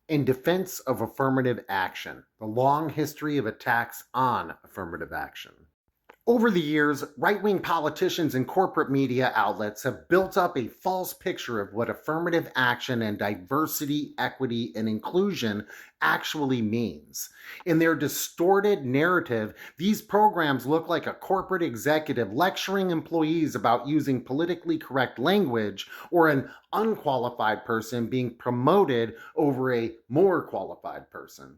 In defense of affirmative action, the long history of attacks on affirmative action. Over the years, right-wing politicians and corporate media outlets have built up a false picture of what affirmative action and diversity, equity, and inclusion actually means. In their distorted narrative, these programs look like a corporate executive lecturing employees about using politically correct language or an unqualified person being promoted over a more qualified person.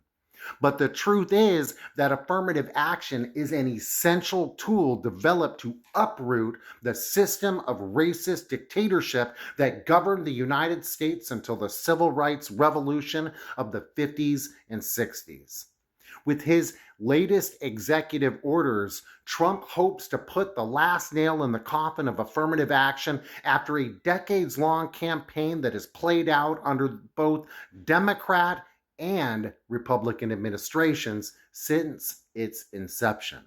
But the truth is that affirmative action is an essential tool developed to uproot the system of racist dictatorship that governed the United States until the civil rights revolution of the 50s and 60s. With his latest executive orders, Trump hopes to put the last nail in the coffin of affirmative action after a decades-long campaign that has played out under both Democrat and Republican administrations since its inception.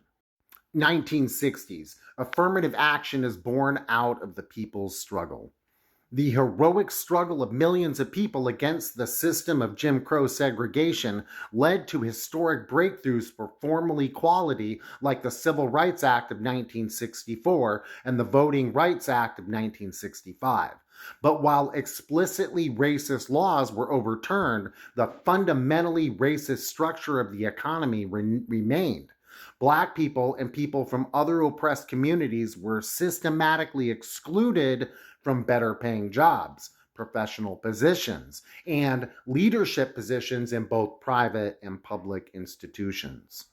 1960s, affirmative action is born out of the people's struggle. The heroic struggle of millions of people against the system of Jim Crow segregation led to historic breakthroughs for formal equality like the Civil Rights Act of 1964 and the Voting Rights Act of 1965. But while explicitly racist laws were overturned, the fundamentally racist structure of the economy remained. Black people and people from other oppressed communities were systematically excluded from better paying jobs, professional positions, and leadership positions in both private and public institutions.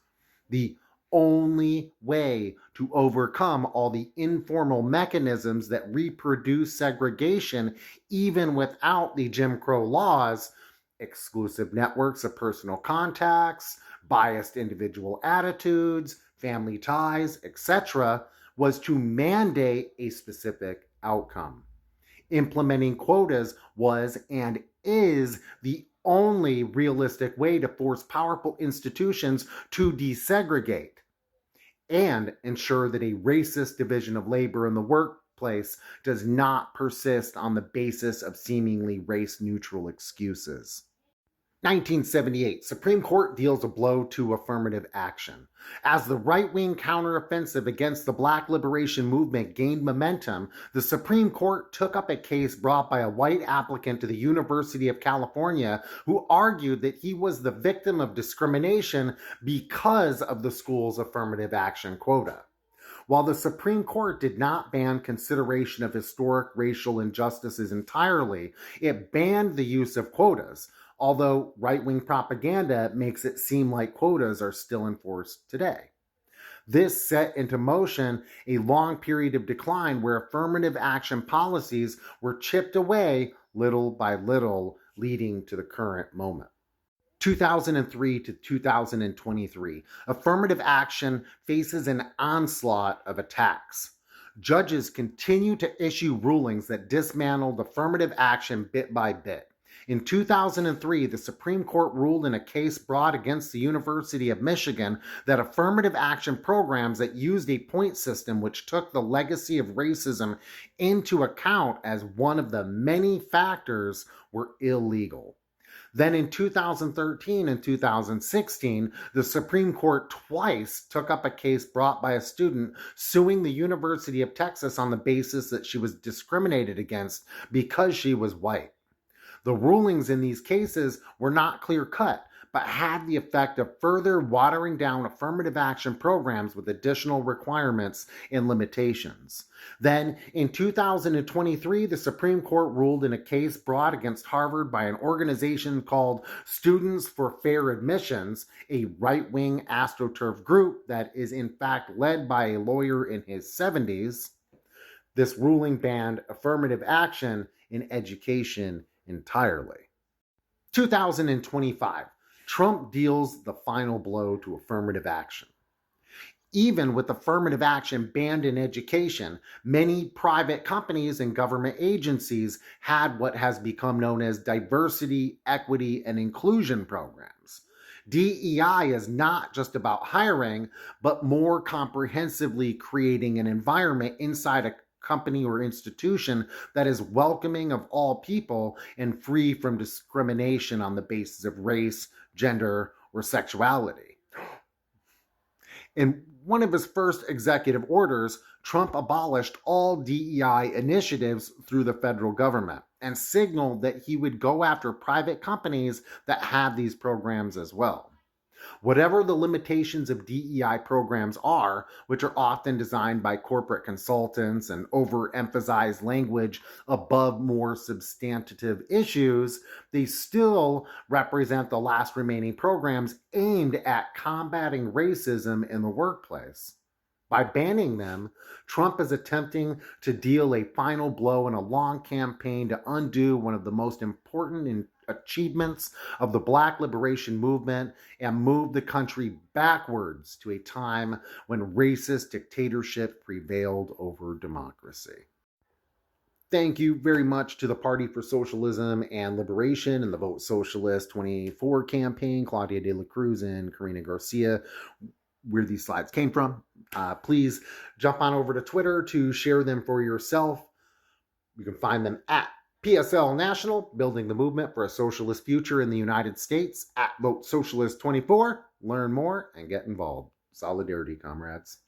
The only way to overcome all the informal mechanisms that reproduce segregation, even without the Jim Crow laws, exclusive networks of personal contacts, biased individual attitudes, family ties, etc., was to mandate a specific outcome. Implementing quotas was and is the only realistic way to force powerful institutions to desegregate and ensure that a racist division of labor in the workplace does not persist on the basis of seemingly race-neutral excuses. 1978, Supreme Court deals a blow to affirmative action. As the right-wing counteroffensive against the Black liberation movement gained momentum, the Supreme Court took up a case brought by a white applicant to the University of California who argued that he was the victim of discrimination because of the school's affirmative action quota. While the Supreme Court did not ban consideration of historic racial injustices entirely, it banned the use of quotas, although right-wing propaganda makes it seem like quotas are still enforced today. This set into motion a long period of decline where affirmative action policies were chipped away little by little, leading to the current moment. 2003 to 2023, affirmative action faces an onslaught of attacks. Judges continue to issue rulings that dismantled affirmative action bit by bit. In 2003, the Supreme Court ruled in a case brought against the University of Michigan that affirmative action programs that used a point system which took the legacy of racism into account as one of the many factors were illegal. Then in 2013 and 2016, the Supreme Court twice took up a case brought by a student suing the University of Texas on the basis that she was discriminated against because she was white. The rulings in these cases were not clear-cut, but had the effect of further watering down affirmative action programs with additional requirements and limitations. Then, in 2023, the Supreme Court ruled in a case brought against Harvard by an organization called Students for Fair Admissions, a right-wing AstroTurf group that is in fact led by a lawyer in his 70s. This ruling banned affirmative action in education entirely. 2025, Trump deals the final blow to affirmative action. Even with affirmative action banned in education, many private companies and government agencies had what has become known as diversity, equity, and inclusion programs. DEI is not just about hiring, but more comprehensively creating an environment inside company or institution that is welcoming of all people and free from discrimination on the basis of race, gender, or sexuality. In one of his first executive orders, Trump abolished all DEI initiatives through the federal government and signaled that he would go after private companies that had these programs as well. Whatever the limitations of DEI programs are, which are often designed by corporate consultants and overemphasize language above more substantive issues, they still represent the last remaining programs aimed at combating racism in the workplace. By banning them, Trump is attempting to deal a final blow in a long campaign to undo one of the most important achievements of the Black liberation movement and move the country backwards to a time when racist dictatorship prevailed over democracy. Thank you very much to the Party for Socialism and Liberation and the Vote Socialist 24 campaign, Claudia de la Cruz and Karina Garcia, where these slides came from. Please jump on over to Twitter to share them for yourself. You can find them at PSL National, Building the Movement for a Socialist Future in the United States, at Vote Socialist 24. Learn more and get involved. Solidarity, comrades.